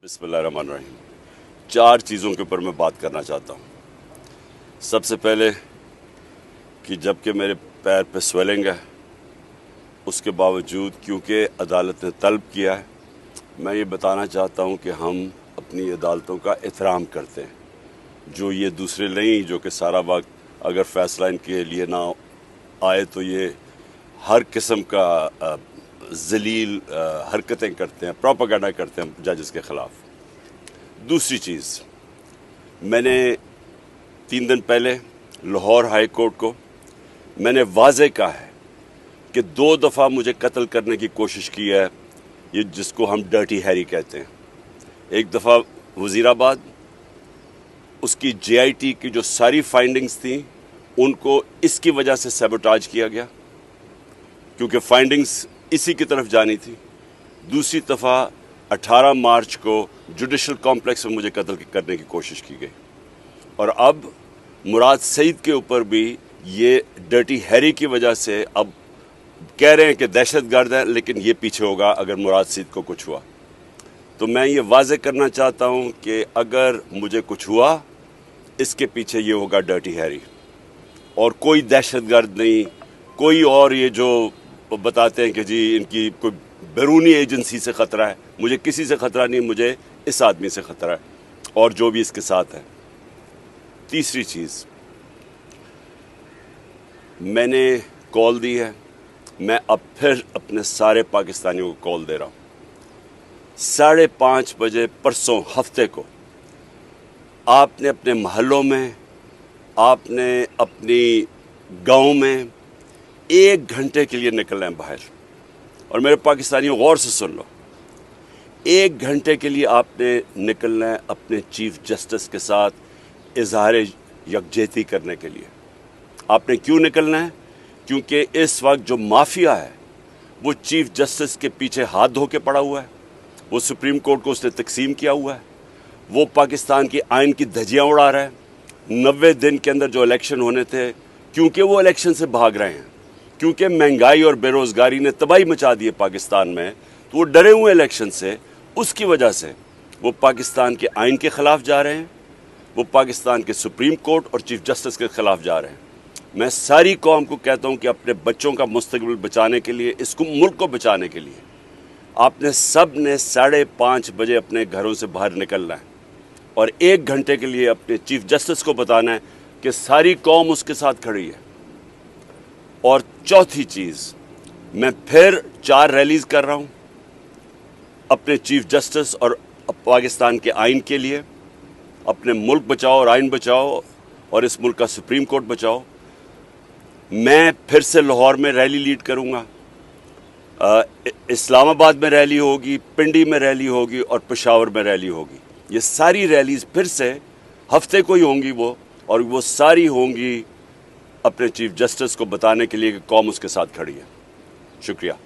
बिस्मिल्लाहिर्रहमानिर्रहीम। 4 चीज़ों के ऊपर मैं बात करना चाहता हूँ। सबसे पहले कि जबकि मेरे पैर पे स्वेलिंग है, उसके बावजूद क्योंकि अदालत ने तलब किया है, मैं ये बताना चाहता हूँ कि हम अपनी अदालतों का एहतराम करते हैं। जो ये दूसरे नहीं जो कि सारा वक्त अगर फ़ैसला इनके लिए ना आए तो ये हर किस्म का ज़लील हरकतें करते हैं, प्रोपेगेंडा करते हैं जजेस के ख़िलाफ़। दूसरी चीज़, मैंने 3 दिन पहले लाहौर हाई कोर्ट को मैंने वाज़े कहा है कि 2 दफ़ा मुझे कत्ल करने की कोशिश की है, ये जिसको हम डर्टी हैरी कहते हैं। एक दफ़ा वज़ीराबाद, उसकी JIT की जो सारी फाइंडिंग्स थी उनको इसकी वजह से सैबोटाज किया गया क्योंकि फाइंडिंग्स इसी की तरफ जानी थी। दूसरी दफ़ा 18 मार्च को जुडिशल कॉम्प्लेक्स में मुझे कत्ल करने की कोशिश की गई और अब मुराद सईद के ऊपर भी ये डर्टी हैरी की वजह से अब कह रहे हैं कि दहशतगर्द है, लेकिन ये पीछे होगा अगर मुराद सईद को कुछ हुआ। तो मैं ये वाज़े करना चाहता हूँ कि अगर मुझे कुछ हुआ, इसके पीछे ये होगा डर्टी हैरी और कोई दहशतगर्द नहीं, कोई और ये जो बताते हैं कि जी इनकी कोई बैरूनी एजेंसी से ख़तरा है। मुझे किसी से ख़तरा नहीं, मुझे इस आदमी से ख़तरा है और जो भी इसके साथ है। तीसरी चीज़, मैंने कॉल दी है, मैं अब फिर अपने सारे पाकिस्तानियों को कॉल दे रहा हूँ। 5:30 बजे परसों हफ्ते को आपने अपने महलों में, आपने अपनी गाँव में 1 घंटे के लिए निकलना है बाहर। और मेरे पाकिस्तानियों गौर से सुन लो, 1 घंटे के लिए आपने निकलना है अपने चीफ जस्टिस के साथ इजहार यकजहती करने के लिए। आपने क्यों निकलना है? क्योंकि इस वक्त जो माफिया है वो चीफ जस्टिस के पीछे हाथ धो के पड़ा हुआ है। वो सुप्रीम कोर्ट को उसने तकसीम किया हुआ है, वो पाकिस्तान की आइन की धज्जियाँ उड़ा रहा है। 90 दिन के अंदर जो इलेक्शन होने थे, क्योंकि वो इलेक्शन से भाग रहे हैं, क्योंकि महंगाई और बेरोज़गारी ने तबाही मचा दी है पाकिस्तान में, तो वो डरे हुए इलेक्शन से, उसकी वजह से वो पाकिस्तान के आइन के ख़िलाफ़ जा रहे हैं, वो पाकिस्तान के सुप्रीम कोर्ट और चीफ जस्टिस के ख़िलाफ़ जा रहे हैं। मैं सारी कौम को कहता हूँ कि अपने बच्चों का मुस्तकबिल बचाने के लिए, इसको मुल्क को बचाने के लिए आपने सब ने 5:30 बजे अपने घरों से बाहर निकलना है और 1 घंटे के लिए अपने चीफ जस्टिस को बताना है कि सारी कौम उसके साथ खड़ी है। और चौथी चीज़, मैं फिर 4 रैलीज़ कर रहा हूँ अपने चीफ जस्टिस और पाकिस्तान के आइन के लिए। अपने मुल्क बचाओ और आइन बचाओ और इस मुल्क का सुप्रीम कोर्ट बचाओ। मैं फिर से लाहौर में रैली लीड करूँगा, इस्लामाबाद में रैली होगी, पिंडी में रैली होगी और पेशावर में रैली होगी। ये सारी रैलीज़ फिर से हफ्ते को ही होंगी वो, और वो सारी होंगी अपने चीफ जस्टिस को बताने के लिए कि कौम उसके साथ खड़ी है। शुक्रिया।